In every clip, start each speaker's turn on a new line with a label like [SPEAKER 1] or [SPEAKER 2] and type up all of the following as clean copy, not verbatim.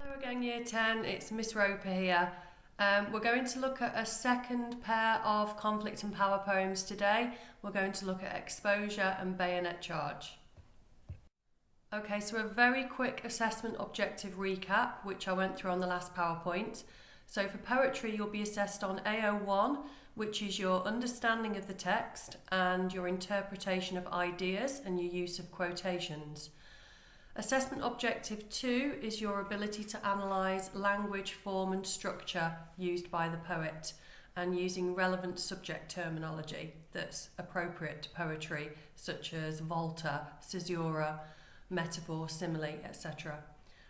[SPEAKER 1] Hello again, Year 10, it's Miss Roper here. We're going to look at a second pair of conflict and power poems today. We're going to look at Exposure and Bayonet Charge. Okay, so a very quick assessment objective recap, which I went through on the last PowerPoint. So for poetry, you'll be assessed on AO1, which is your understanding of the text and your interpretation of ideas and your use of quotations. Assessment objective 2 is your ability to analyse language, form and structure used by the poet and using relevant subject terminology that's appropriate to poetry, such as volta, caesura, metaphor, simile, etc.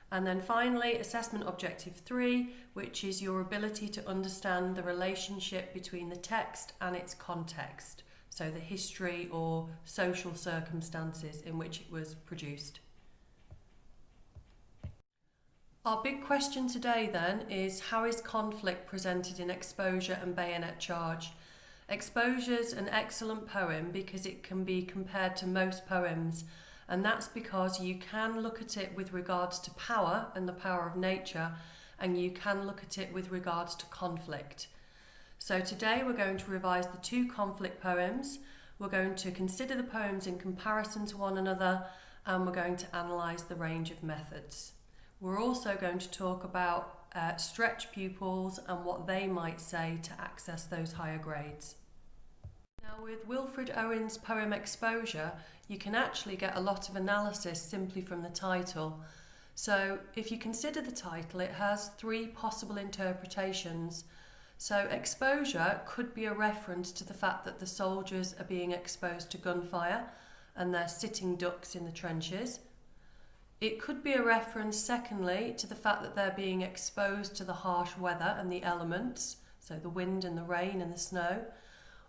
[SPEAKER 1] And then finally, assessment objective 3, which is your ability to understand the relationship between the text and its context, so the history or social circumstances in which it was produced. Our big question today then is, how is conflict presented in Exposure and Bayonet Charge? Exposure's an excellent poem because it can be compared to most poems, and that's because you can look at it with regards to power and the power of nature, and you can look at it with regards to conflict. So today we're going to revise the two conflict poems, we're going to consider the poems in comparison to one another, and we're going to analyse the range of methods. We're also going to talk about stretch pupils and what they might say to access those higher grades. Now, with Wilfred Owen's poem Exposure, you can actually get a lot of analysis simply from the title. So if you consider the title, it has three possible interpretations. So exposure could be a reference to the fact that the soldiers are being exposed to gunfire and they're sitting ducks in the trenches. It could be a reference, secondly, to the fact that they're being exposed to the harsh weather and the elements, so the wind and the rain and the snow.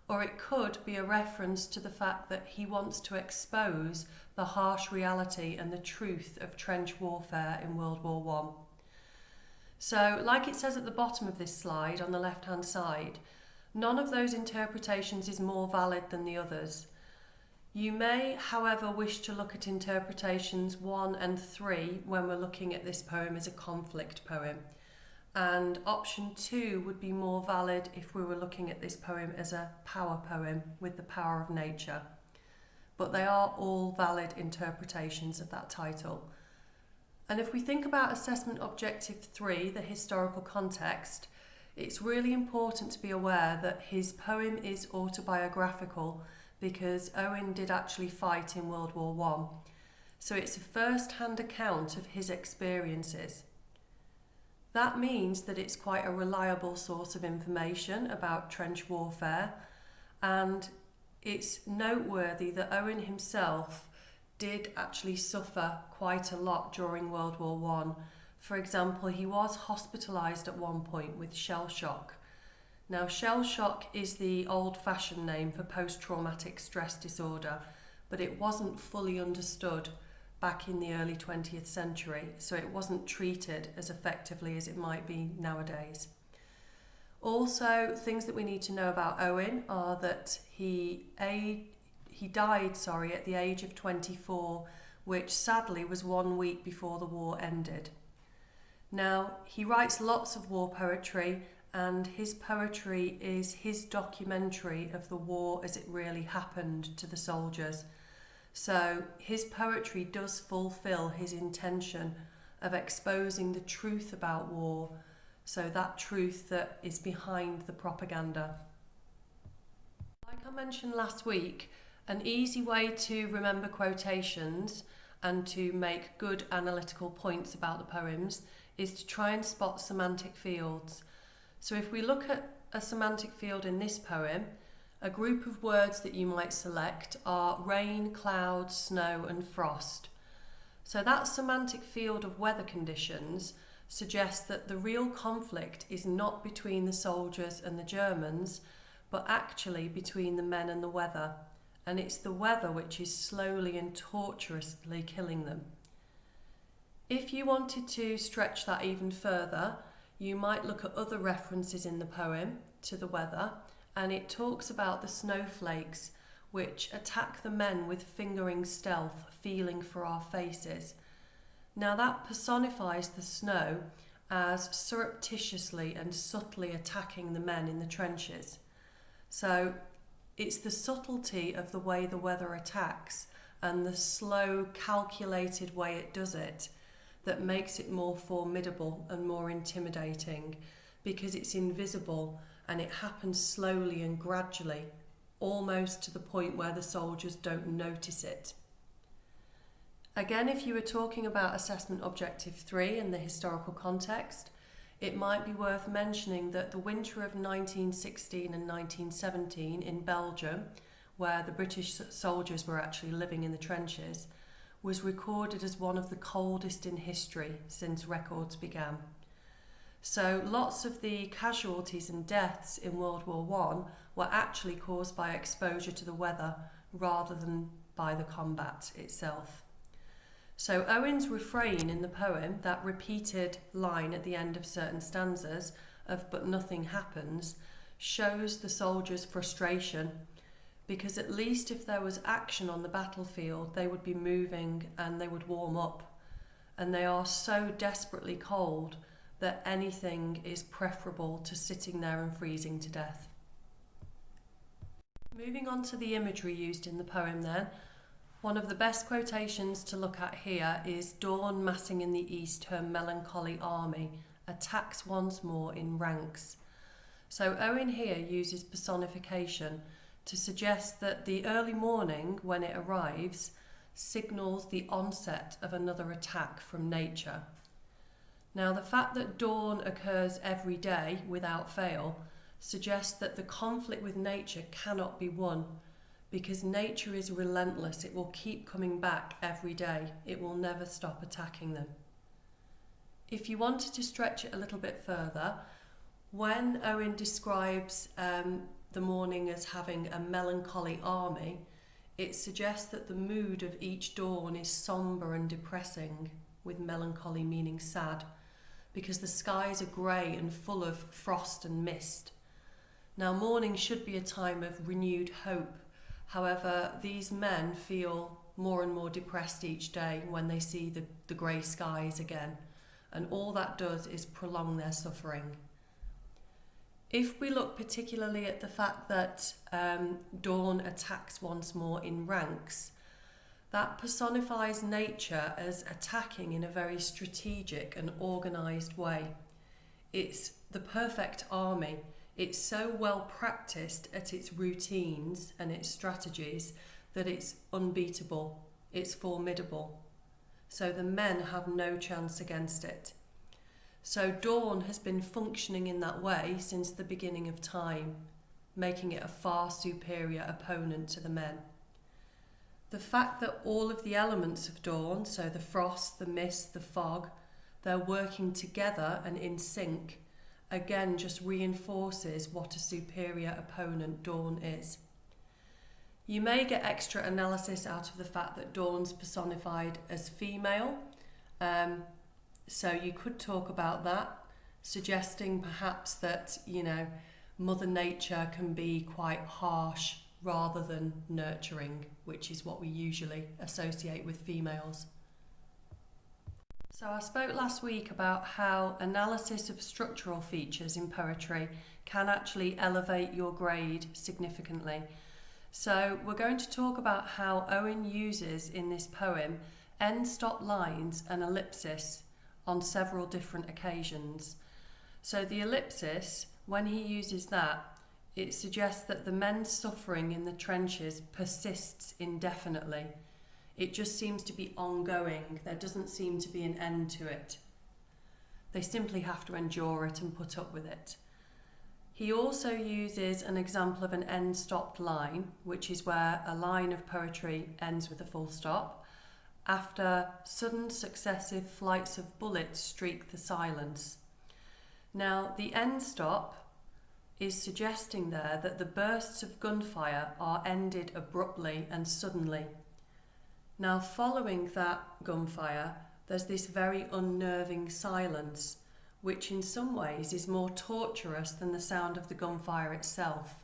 [SPEAKER 1] Or it could be a reference to the fact that he wants to expose the harsh reality and the truth of trench warfare in World War I. So, like it says at the bottom of this slide on the left-hand side, none of those interpretations is more valid than the others. You may, however, wish to look at interpretations 1 and 3 when we're looking at this poem as a conflict poem. And option 2 would be more valid if we were looking at this poem as a power poem with the power of nature. But they are all valid interpretations of that title. And if we think about assessment objective 3, the historical context, it's really important to be aware that his poem is autobiographical because Owen did actually fight in World War I. So it's a first-hand account of his experiences. That means that it's quite a reliable source of information about trench warfare, and it's noteworthy that Owen himself did actually suffer quite a lot during World War I. For example, he was hospitalised at one point with shell shock. Now, shell shock is the old-fashioned name for post-traumatic stress disorder, but it wasn't fully understood back in the early 20th century, so it wasn't treated as effectively as it might be nowadays. Also, things that we need to know about Owen are that he died at the age of 24, which sadly was 1 week before the war ended. Now, he writes lots of war poetry, and his poetry is his documentary of the war as it really happened to the soldiers. So his poetry does fulfill his intention of exposing the truth about war, so that truth that is behind the propaganda. Like I mentioned last week, an easy way to remember quotations and to make good analytical points about the poems is to try and spot semantic fields. So if we look at a semantic field in this poem, a group of words that you might select are rain, clouds, snow and frost. So that semantic field of weather conditions suggests that the real conflict is not between the soldiers and the Germans, but actually between the men and the weather. And it's the weather which is slowly and tortuously killing them. If you wanted to stretch that even further, you might look at other references in the poem to the weather, and it talks about the snowflakes which attack the men with fingering stealth, feeling for our faces. Now that personifies the snow as surreptitiously and subtly attacking the men in the trenches. So it's the subtlety of the way the weather attacks and the slow, calculated way it does it that makes it more formidable and more intimidating, because it's invisible and it happens slowly and gradually, almost to the point where the soldiers don't notice it. Again, if you were talking about assessment objective 3 in the historical context, it might be worth mentioning that the winter of 1916 and 1917 in Belgium, where the British soldiers were actually living in the trenches, was recorded as one of the coldest in history since records began. So lots of the casualties and deaths in World War I were actually caused by exposure to the weather rather than by the combat itself. So Owen's refrain in the poem, that repeated line at the end of certain stanzas of "but nothing happens," shows the soldiers' frustration, because at least if there was action on the battlefield, they would be moving and they would warm up. And they are so desperately cold that anything is preferable to sitting there and freezing to death. Moving on to the imagery used in the poem then, one of the best quotations to look at here is "Dawn massing in the east her melancholy army, attacks once more in ranks." So Owen here uses personification to suggest that the early morning, when it arrives, signals the onset of another attack from nature. Now, the fact that dawn occurs every day without fail suggests that the conflict with nature cannot be won, because nature is relentless. It will keep coming back every day. It will never stop attacking them. If you wanted to stretch it a little bit further, when Owen describes the morning as having a melancholy army, it suggests that the mood of each dawn is sombre and depressing, with melancholy meaning sad, because the skies are grey and full of frost and mist. Now, morning should be a time of renewed hope. However, these men feel more and more depressed each day when they see the grey skies again, and all that does is prolong their suffering. If we look particularly at the fact that dawn attacks once more in ranks, that personifies nature as attacking in a very strategic and organised way. It's the perfect army. It's so well practiced at its routines and its strategies that it's unbeatable, it's formidable. So the men have no chance against it. So dawn has been functioning in that way since the beginning of time, making it a far superior opponent to the men. The fact that all of the elements of dawn, so the frost, the mist, the fog, they're working together and in sync, again just reinforces what a superior opponent dawn is. You may get extra analysis out of the fact that dawn's personified as female, so you could talk about that, suggesting perhaps that, Mother Nature can be quite harsh rather than nurturing, which is what we usually associate with females. So I spoke last week about how analysis of structural features in poetry can actually elevate your grade significantly. So we're going to talk about how Owen uses in this poem end-stop lines and ellipsis on several different occasions. So the ellipsis, when he uses that, it suggests that the men's suffering in the trenches persists indefinitely. It just seems to be ongoing. There doesn't seem to be an end to it. They simply have to endure it and put up with it. He also uses an example of an end-stopped line, which is where a line of poetry ends with a full stop, after sudden successive flights of bullets streak the silence. Now, the end stop is suggesting there that the bursts of gunfire are ended abruptly and suddenly. Now, following that gunfire, there's this very unnerving silence, which in some ways is more torturous than the sound of the gunfire itself.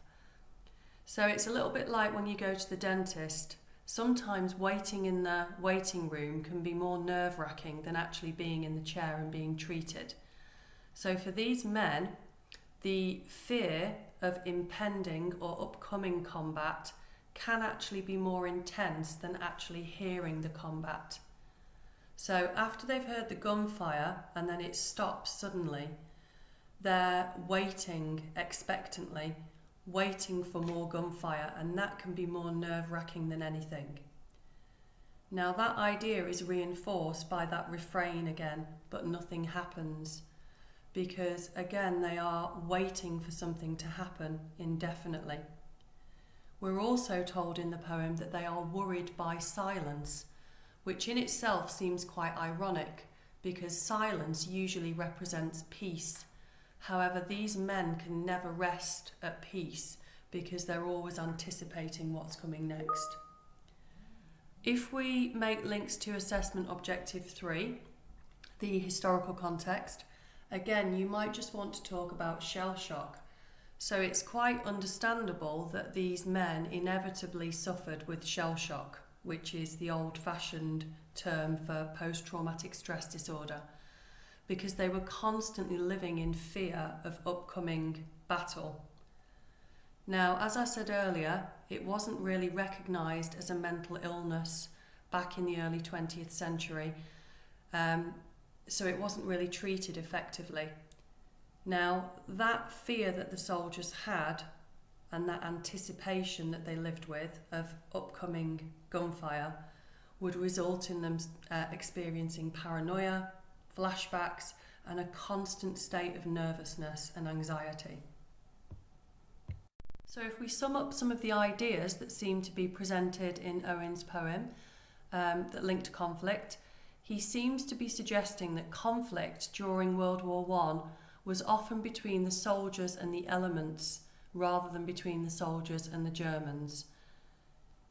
[SPEAKER 1] So it's a little bit like when you go to the dentist. sometimes waiting in the waiting room can be more nerve-wracking than actually being in the chair and being treated. So for these men, the fear of impending or upcoming combat can actually be more intense than actually hearing the combat. So after they've heard the gunfire and then it stops suddenly, they're waiting expectantly, waiting for more gunfire, and that can be more nerve-wracking than anything. Now that idea is reinforced by that refrain again, but nothing happens, because again they are waiting for something to happen indefinitely. We're also told in the poem that they are worried by silence, which in itself seems quite ironic, because silence usually represents peace. However, these men can never rest at peace because they're always anticipating what's coming next. If we make links to assessment objective 3, the historical context, again, you might just want to talk about shell shock. So it's quite understandable that these men inevitably suffered with shell shock, which is the old-fashioned term for post-traumatic stress disorder, because they were constantly living in fear of upcoming battle. Now, as I said earlier, it wasn't really recognised as a mental illness back in the early 20th century, so it wasn't really treated effectively. Now, that fear that the soldiers had and that anticipation that they lived with of upcoming gunfire would result in them experiencing paranoia, flashbacks, and a constant state of nervousness and anxiety. So if we sum up some of the ideas that seem to be presented in Owen's poem that link to conflict, he seems to be suggesting that conflict during World War I was often between the soldiers and the elements rather than between the soldiers and the Germans.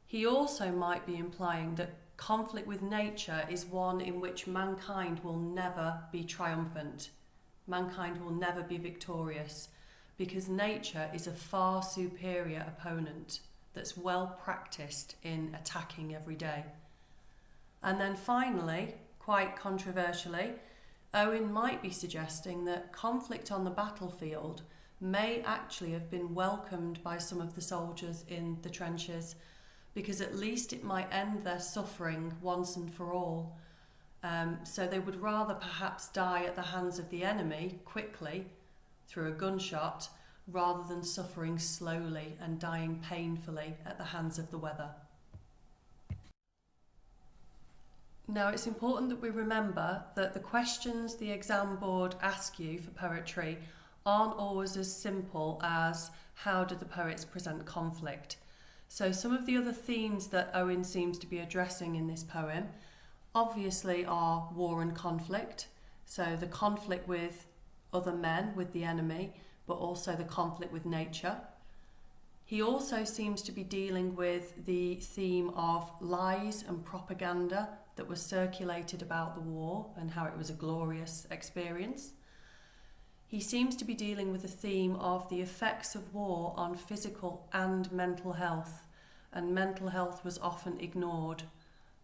[SPEAKER 1] He also might be implying that conflict with nature is one in which mankind will never be triumphant. Mankind will never be victorious, because nature is a far superior opponent that's well practiced in attacking every day. And then finally, quite controversially, Owen might be suggesting that conflict on the battlefield may actually have been welcomed by some of the soldiers in the trenches, because at least it might end their suffering once and for all. So they would rather perhaps die at the hands of the enemy quickly through a gunshot rather than suffering slowly and dying painfully at the hands of the weather. Now, it's important that we remember that the questions the exam board ask you for poetry aren't always as simple as how do the poets present conflict. So some of the other themes that Owen seems to be addressing in this poem obviously are war and conflict, so the conflict with other men, with the enemy, but also the conflict with nature. He also seems to be dealing with the theme of lies and propaganda that was circulated about the war and how it was a glorious experience. He seems to be dealing with the theme of the effects of war on physical and mental health, and mental health was often ignored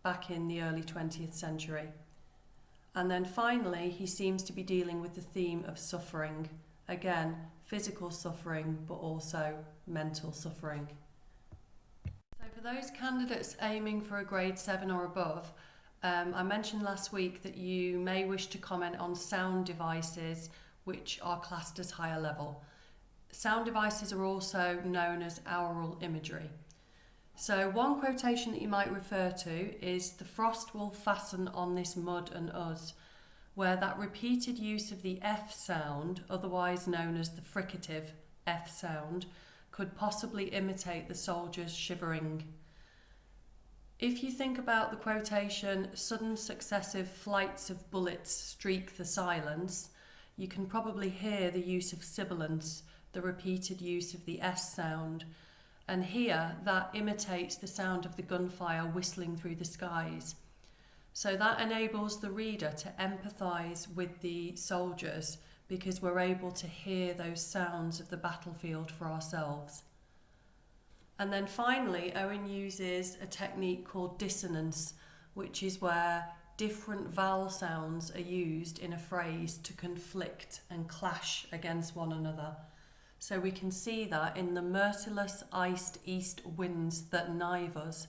[SPEAKER 1] back in the early 20th century. And then finally, he seems to be dealing with the theme of suffering. Again, physical suffering, but also mental suffering. So for those candidates aiming for a grade 7 or above, I mentioned last week that you may wish to comment on sound devices which are classed as higher level. Sound devices are also known as aural imagery. So one quotation that you might refer to is "The frost will fasten on this mud and us," where that repeated use of the F sound, otherwise known as the fricative F sound, could possibly imitate the soldiers shivering. If you think about the quotation, "Sudden successive flights of bullets streak the silence," you can probably hear the use of sibilance, the repeated use of the S sound. And here, that imitates the sound of the gunfire whistling through the skies. So that enables the reader to empathise with the soldiers, because we're able to hear those sounds of the battlefield for ourselves. And then finally, Owen uses a technique called dissonance, which is where different vowel sounds are used in a phrase to conflict and clash against one another. So we can see that in the merciless iced east winds that knife us.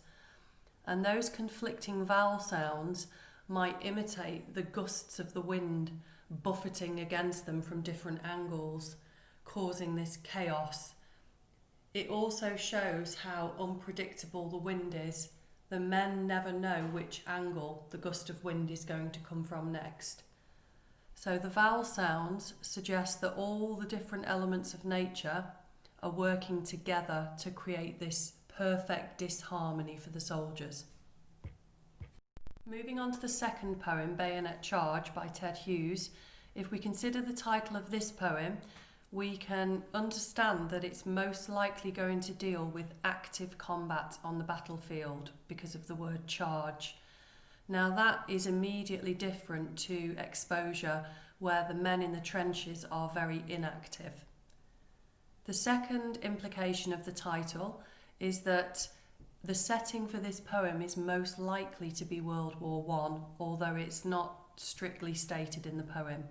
[SPEAKER 1] And those conflicting vowel sounds might imitate the gusts of the wind buffeting against them from different angles, causing this chaos. It also shows how unpredictable the wind is. The men never know which angle the gust of wind is going to come from next. So the vowel sounds suggest that all the different elements of nature are working together to create this perfect disharmony for the soldiers. Moving on to the second poem, Bayonet Charge by Ted Hughes, if we consider the title of this poem, we can understand that it's most likely going to deal with active combat on the battlefield because of the word charge. Now that is immediately different to exposure, where the men in the trenches are very inactive. The second implication of the title is that the setting for this poem is most likely to be World War I, although it's not strictly stated in the poem.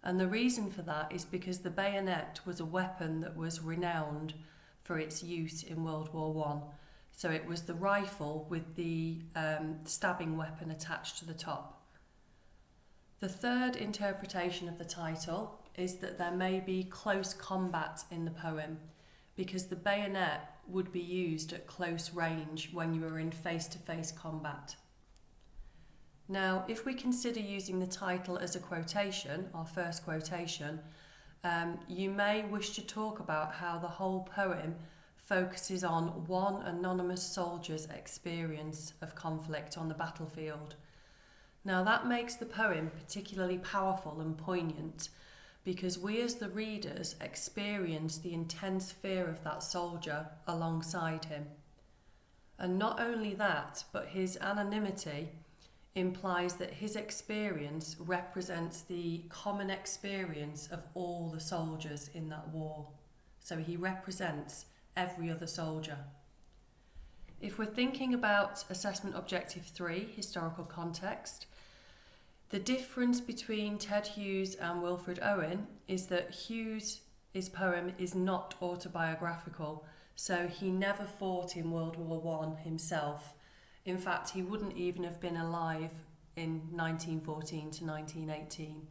[SPEAKER 1] And the reason for that is because the bayonet was a weapon that was renowned for its use in World War I. So it was the rifle with the stabbing weapon attached to the top. The third interpretation of the title is that there may be close combat in the poem, because the bayonet would be used at close range when you were in face-to-face combat. Now, if we consider using the title as a quotation, our first quotation, you may wish to talk about how the whole poem focuses on one anonymous soldier's experience of conflict on the battlefield. Now, that makes the poem particularly powerful and poignant, because we as the readers experience the intense fear of that soldier alongside him. And not only that, but his anonymity implies that his experience represents the common experience of all the soldiers in that war. So he represents every other soldier. If we're thinking about assessment objective 3, historical context, the difference between Ted Hughes and Wilfred Owen is that Hughes' poem is not autobiographical, so he never fought in World War I himself. In fact, he wouldn't even have been alive in 1914 to 1918.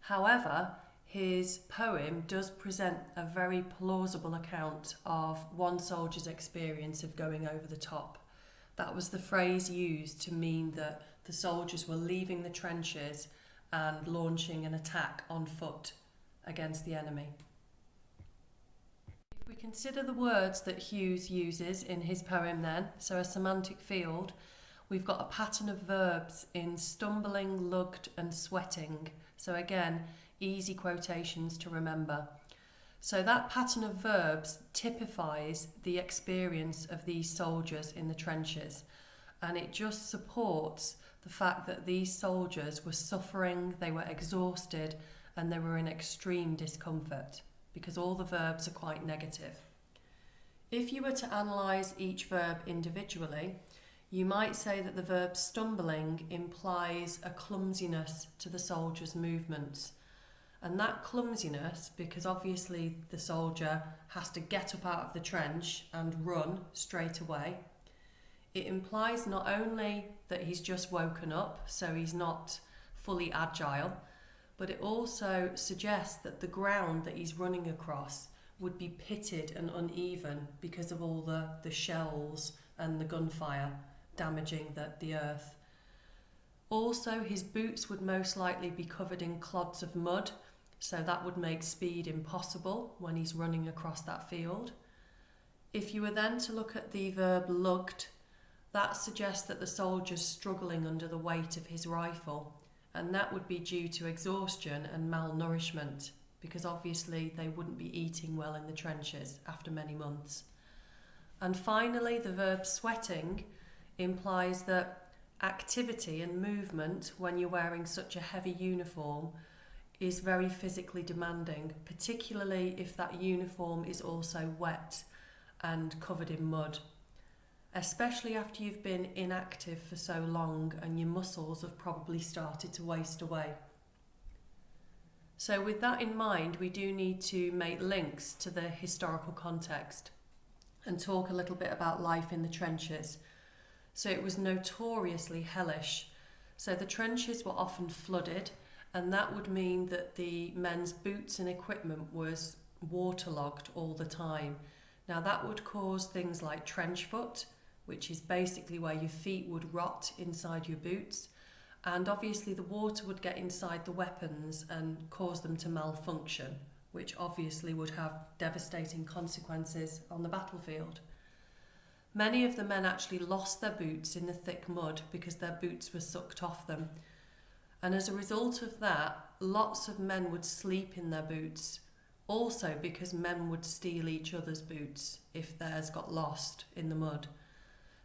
[SPEAKER 1] However, his poem does present a very plausible account of one soldier's experience of going over the top. That was the phrase used to mean that the soldiers were leaving the trenches and launching an attack on foot against the enemy. If we consider the words that Hughes uses in his poem then, so a semantic field, we've got a pattern of verbs in stumbling, lugged and sweating. So again, easy quotations to remember. So that pattern of verbs typifies the experience of these soldiers in the trenches, and it just supports the fact that these soldiers were suffering, they were exhausted, and they were in extreme discomfort, because all the verbs are quite negative. If you were to analyse each verb individually, you might say that the verb stumbling implies a clumsiness to the soldier's movements. And that clumsiness, because obviously the soldier has to get up out of the trench and run straight away, it implies not only that he's just woken up, so he's not fully agile, but it also suggests that the ground that he's running across would be pitted and uneven because of all the shells and the gunfire damaging the earth. Also, his boots would most likely be covered in clods of mud, so that would make speed impossible when he's running across that field. If you were then to look at the verb lugged, that suggests that the soldier's struggling under the weight of his rifle, and that would be due to exhaustion and malnourishment, because obviously they wouldn't be eating well in the trenches after many months. And finally, the verb sweating implies that activity and movement when you're wearing such a heavy uniform is very physically demanding, particularly if that uniform is also wet and covered in mud, especially after you've been inactive for so long and your muscles have probably started to waste away. So with that in mind, we do need to make links to the historical context and talk a little bit about life in the trenches. So it was notoriously hellish. So the trenches were often flooded, and that would mean that the men's boots and equipment was waterlogged all the time. Now that would cause things like trench foot, which is basically where your feet would rot inside your boots. And obviously the water would get inside the weapons and cause them to malfunction, which obviously would have devastating consequences on the battlefield. Many of the men actually lost their boots in the thick mud because their boots were sucked off them. And as a result of that, lots of men would sleep in their boots, also because men would steal each other's boots if theirs got lost in the mud.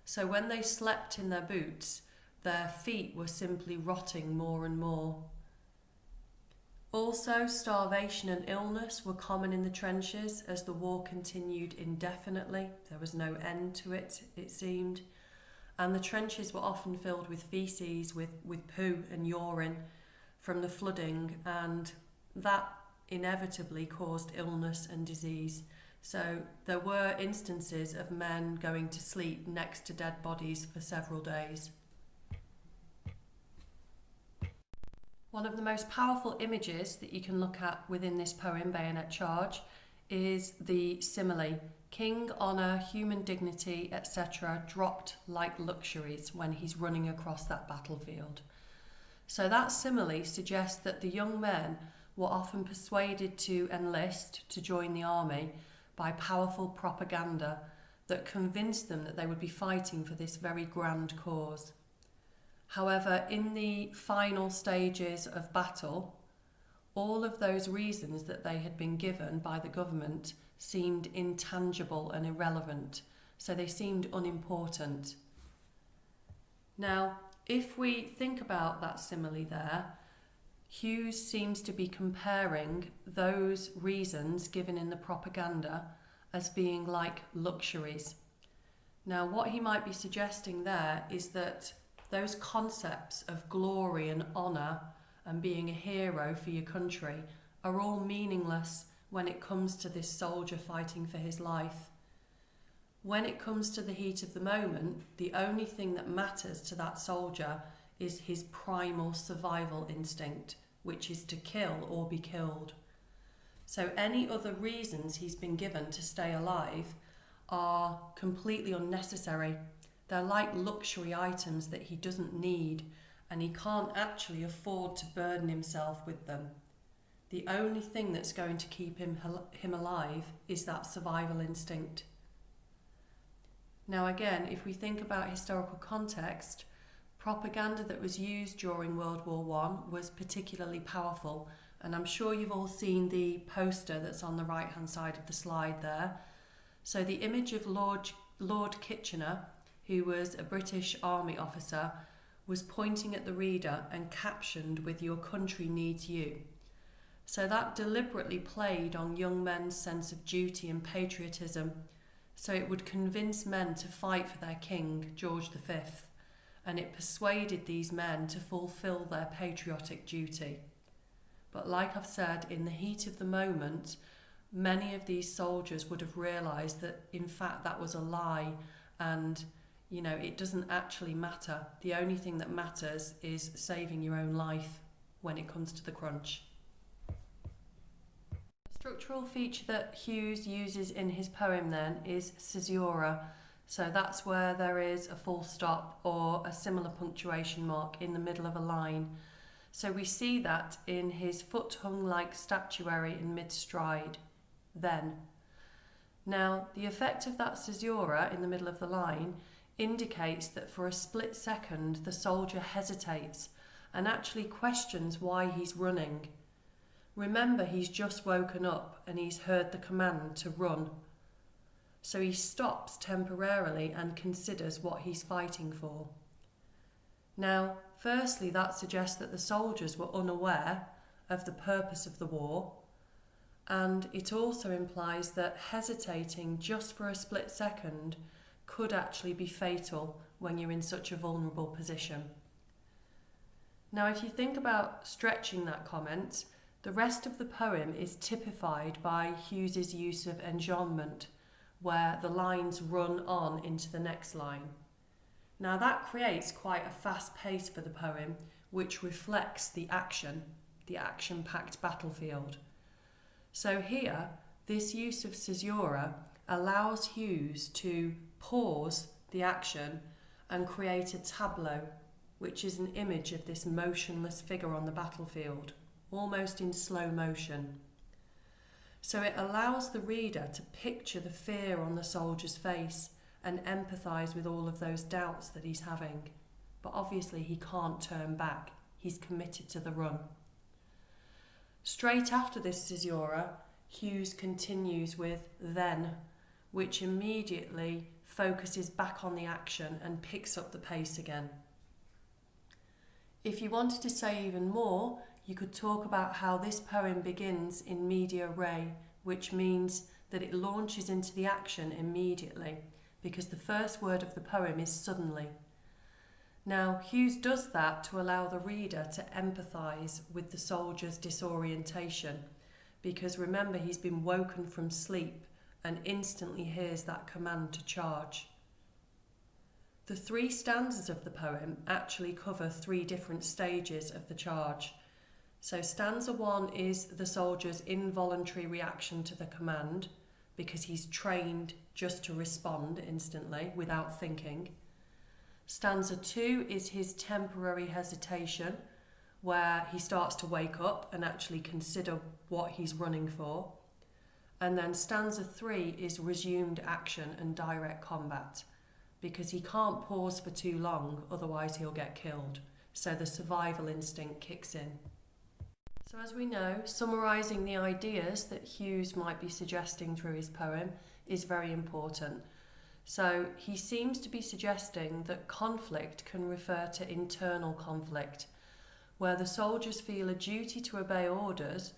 [SPEAKER 1] So when they slept in their boots, their feet were simply rotting more and more. Also, starvation and illness were common in the trenches as the war continued indefinitely. There was no end to it, it seemed. And the trenches were often filled with feces, with poo and urine from the flooding, and that inevitably caused illness and disease. So there were instances of men going to sleep next to dead bodies for several days. One of the most powerful images that you can look at within this poem, Bayonet Charge, is the simile. King, honour, human dignity, etc. dropped like luxuries when he's running across that battlefield. So that simile suggests that the young men were often persuaded to enlist to join the army by powerful propaganda that convinced them that they would be fighting for this very grand cause. However, in the final stages of battle, all of those reasons that they had been given by the government seemed intangible and irrelevant, so they seemed unimportant. Now, if we think about that simile there, Hughes seems to be comparing those reasons given in the propaganda as being like luxuries. Now, what he might be suggesting there is that those concepts of glory and honour and being a hero for your country are all meaningless when it comes to this soldier fighting for his life. When it comes to the heat of the moment, the only thing that matters to that soldier is his primal survival instinct, which is to kill or be killed. So any other reasons he's been given to stay alive are completely unnecessary. They're like luxury items that he doesn't need, and he can't actually afford to burden himself with them. The only thing that's going to keep him alive is that survival instinct. Now again, if we think about historical context, propaganda that was used during World War I was particularly powerful, and I'm sure you've all seen the poster that's on the right hand side of the slide there. So the image of Lord Kitchener, who was a British Army officer, was pointing at the reader and captioned with "Your country needs you." So that deliberately played on young men's sense of duty and patriotism, so it would convince men to fight for their king, George V, and it persuaded these men to fulfil their patriotic duty. But like I've said, in the heat of the moment, many of these soldiers would have realised that in fact that was a lie, and it doesn't actually matter. The only thing that matters is saving your own life when it comes to the crunch. A structural feature that Hughes uses in his poem then is caesura. So that's where there is a full stop or a similar punctuation mark in the middle of a line. So we see that in his foot-hung-like statuary in mid-stride, then. Now, the effect of that caesura in the middle of the line indicates that for a split second the soldier hesitates and actually questions why he's running. Remember, he's just woken up and he's heard the command to run. So he stops temporarily and considers what he's fighting for. Now, firstly, that suggests that the soldiers were unaware of the purpose of the war, And it also implies that hesitating just for a split second could actually be fatal when you're in such a vulnerable position. Now, if you think about stretching that comment, the rest of the poem is typified by Hughes's use of enjambment, where the lines run on into the next line. Now, that creates quite a fast pace for the poem, which reflects the action-packed battlefield. So here, this use of caesura allows Hughes to pause the action and create a tableau, which is an image of this motionless figure on the battlefield, almost in slow motion. So it allows the reader to picture the fear on the soldier's face and empathise with all of those doubts that he's having. But obviously he can't turn back. He's committed to the run. Straight after this caesura, Hughes continues with then, which immediately focuses back on the action and picks up the pace again. If you wanted to say even more, you could talk about how this poem begins in media res, which means that it launches into the action immediately, because the first word of the poem is suddenly. Now, Hughes does that to allow the reader to empathise with the soldier's disorientation, because remember, he's been woken from sleep and instantly hears that command to charge. The 3 stanzas of the poem actually cover 3 different stages of the charge. So stanza 1 is the soldier's involuntary reaction to the command, because he's trained just to respond instantly without thinking. Stanza 2 is his temporary hesitation, where he starts to wake up and actually consider what he's running for. And then stanza 3 is resumed action and direct combat, because he can't pause for too long, otherwise he'll get killed. So the survival instinct kicks in. So as we know, summarising the ideas that Hughes might be suggesting through his poem is very important. So he seems to be suggesting that conflict can refer to internal conflict, where the soldiers feel a duty to obey orders,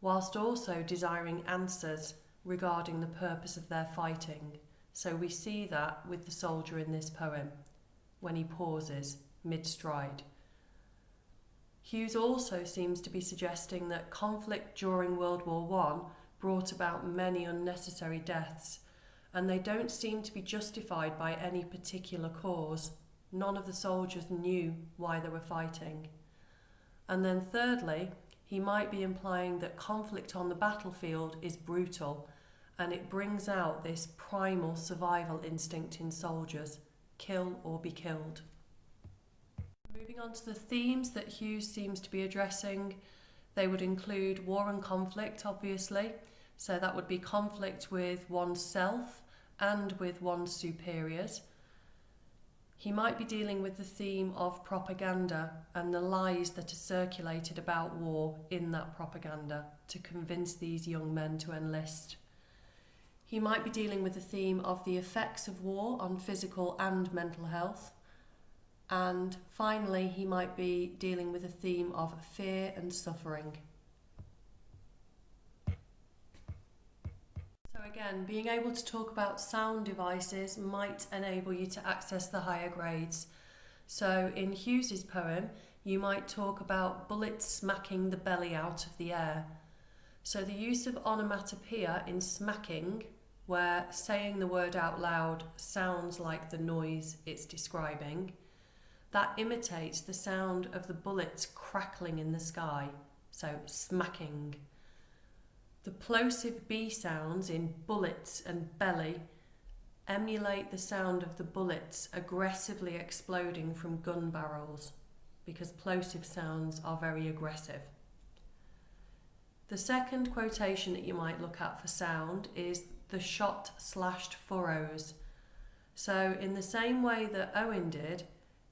[SPEAKER 1] whilst also desiring answers regarding the purpose of their fighting. So we see that with the soldier in this poem, when he pauses mid-stride. Hughes also seems to be suggesting that conflict during World War I brought about many unnecessary deaths, and they don't seem to be justified by any particular cause. None of the soldiers knew why they were fighting. And then thirdly, he might be implying that conflict on the battlefield is brutal, and it brings out this primal survival instinct in soldiers: kill or be killed. Moving on to the themes that Hughes seems to be addressing, they would include war and conflict, obviously. So that would be conflict with oneself and with one's superiors. He might be dealing with the theme of propaganda and the lies that are circulated about war in that propaganda to convince these young men to enlist. He might be dealing with the theme of the effects of war on physical and mental health. And finally, he might be dealing with a theme of fear and suffering. So again, being able to talk about sound devices might enable you to access the higher grades. So in Hughes's poem, you might talk about bullets smacking the belly out of the air. So the use of onomatopoeia in smacking, where saying the word out loud sounds like the noise it's describing, that imitates the sound of the bullets crackling in the sky, so smacking. The plosive B sounds in bullets and belly emulate the sound of the bullets aggressively exploding from gun barrels, because plosive sounds are very aggressive. The second quotation that you might look at for sound is the shot slashed furrows. So in the same way that Owen did,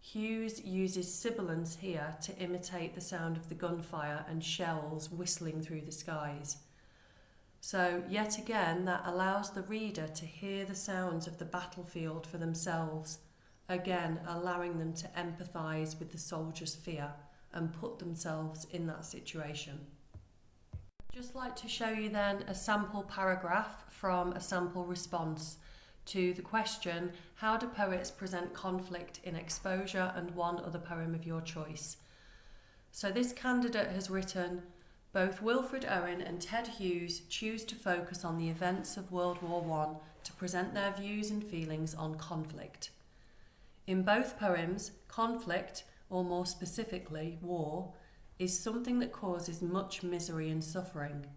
[SPEAKER 1] Hughes uses sibilance here to imitate the sound of the gunfire and shells whistling through the skies. So yet again, that allows the reader to hear the sounds of the battlefield for themselves, again allowing them to empathise with the soldiers' fear and put themselves in that situation. Just like to show you then a sample paragraph from a sample response to the question, how do poets present conflict in Exposure and one other poem of your choice? So this candidate has written, both Wilfred Owen and Ted Hughes choose to focus on the events of World War I to present their views and feelings on conflict. In both poems, conflict, or more specifically, war, is something that causes much misery and suffering.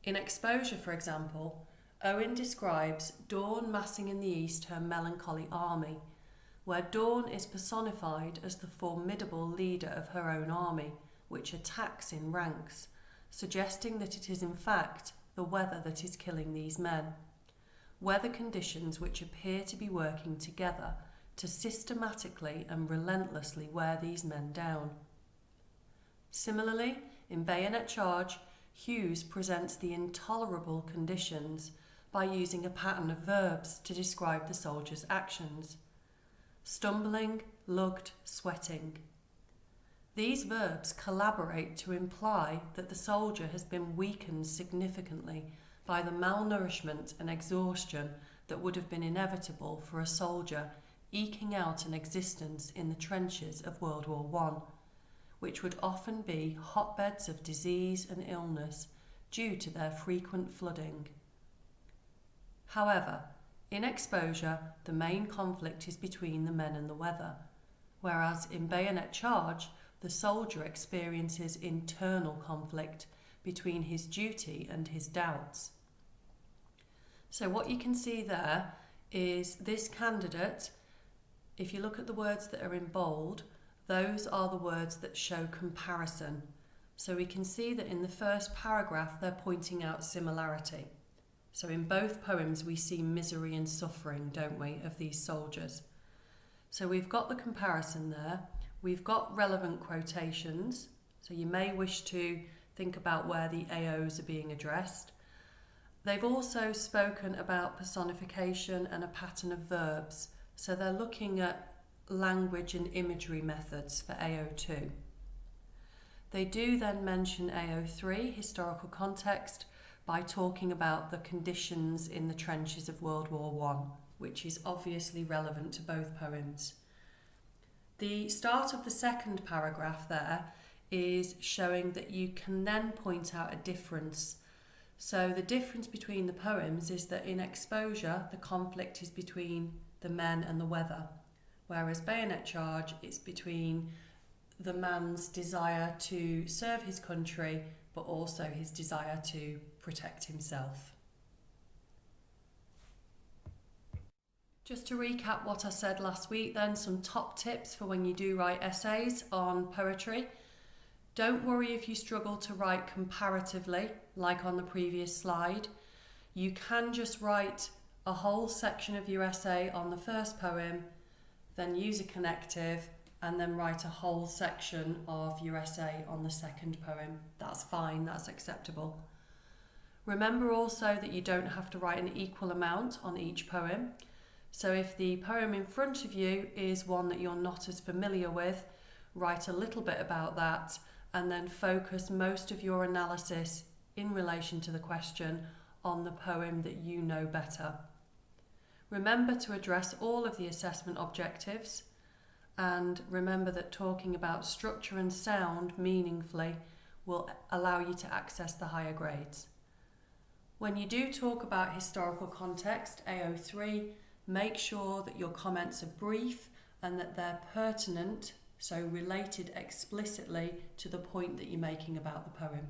[SPEAKER 1] In Exposure, for example, Owen describes Dawn massing in the east her melancholy army, where Dawn is personified as the formidable leader of her own army, which attacks in ranks, suggesting that it is in fact the weather that is killing these men. Weather conditions which appear to be working together to systematically and relentlessly wear these men down. Similarly, in Bayonet Charge, Hughes presents the intolerable conditions by using a pattern of verbs to describe the soldier's actions. Stumbling, lugged, sweating. These verbs collaborate to imply that the soldier has been weakened significantly by the malnourishment and exhaustion that would have been inevitable for a soldier eking out an existence in the trenches of World War I, which would often be hotbeds of disease and illness due to their frequent flooding. However, in Exposure, the main conflict is between the men and the weather, whereas in Bayonet Charge, the soldier experiences internal conflict between his duty and his doubts. So what you can see there is this candidate, if you look at the words that are in bold, those are the words that show comparison. So we can see that in the first paragraph they're pointing out similarity. So in both poems we see misery and suffering, don't we, of these soldiers. So we've got the comparison there. We've got relevant quotations. So you may wish to think about where the AOs are being addressed. They've also spoken about personification and a pattern of verbs. So they're looking at language and imagery methods for AO2. They do then mention AO3, historical context, by talking about the conditions in the trenches of World War I, which is obviously relevant to both poems. The start of the second paragraph there is showing that you can then point out a difference. So the difference between the poems is that in Exposure, the conflict is between the men and the weather, whereas Bayonet Charge, it's between the man's desire to serve his country, but also his desire to protect himself. Just to recap what I said last week then, some top tips for when you do write essays on poetry. Don't worry if you struggle to write comparatively, like on the previous slide. You can just write a whole section of your essay on the first poem, then use a connective, and then write a whole section of your essay on the second poem. That's fine, that's acceptable. Remember also that you don't have to write an equal amount on each poem. So if the poem in front of you is one that you're not as familiar with, write a little bit about that and then focus most of your analysis in relation to the question on the poem that you know better. Remember to address all of the assessment objectives, and remember that talking about structure and sound meaningfully will allow you to access the higher grades. When you do talk about historical context, AO3, make sure that your comments are brief and that they're pertinent, so related explicitly to the point that you're making about the poem.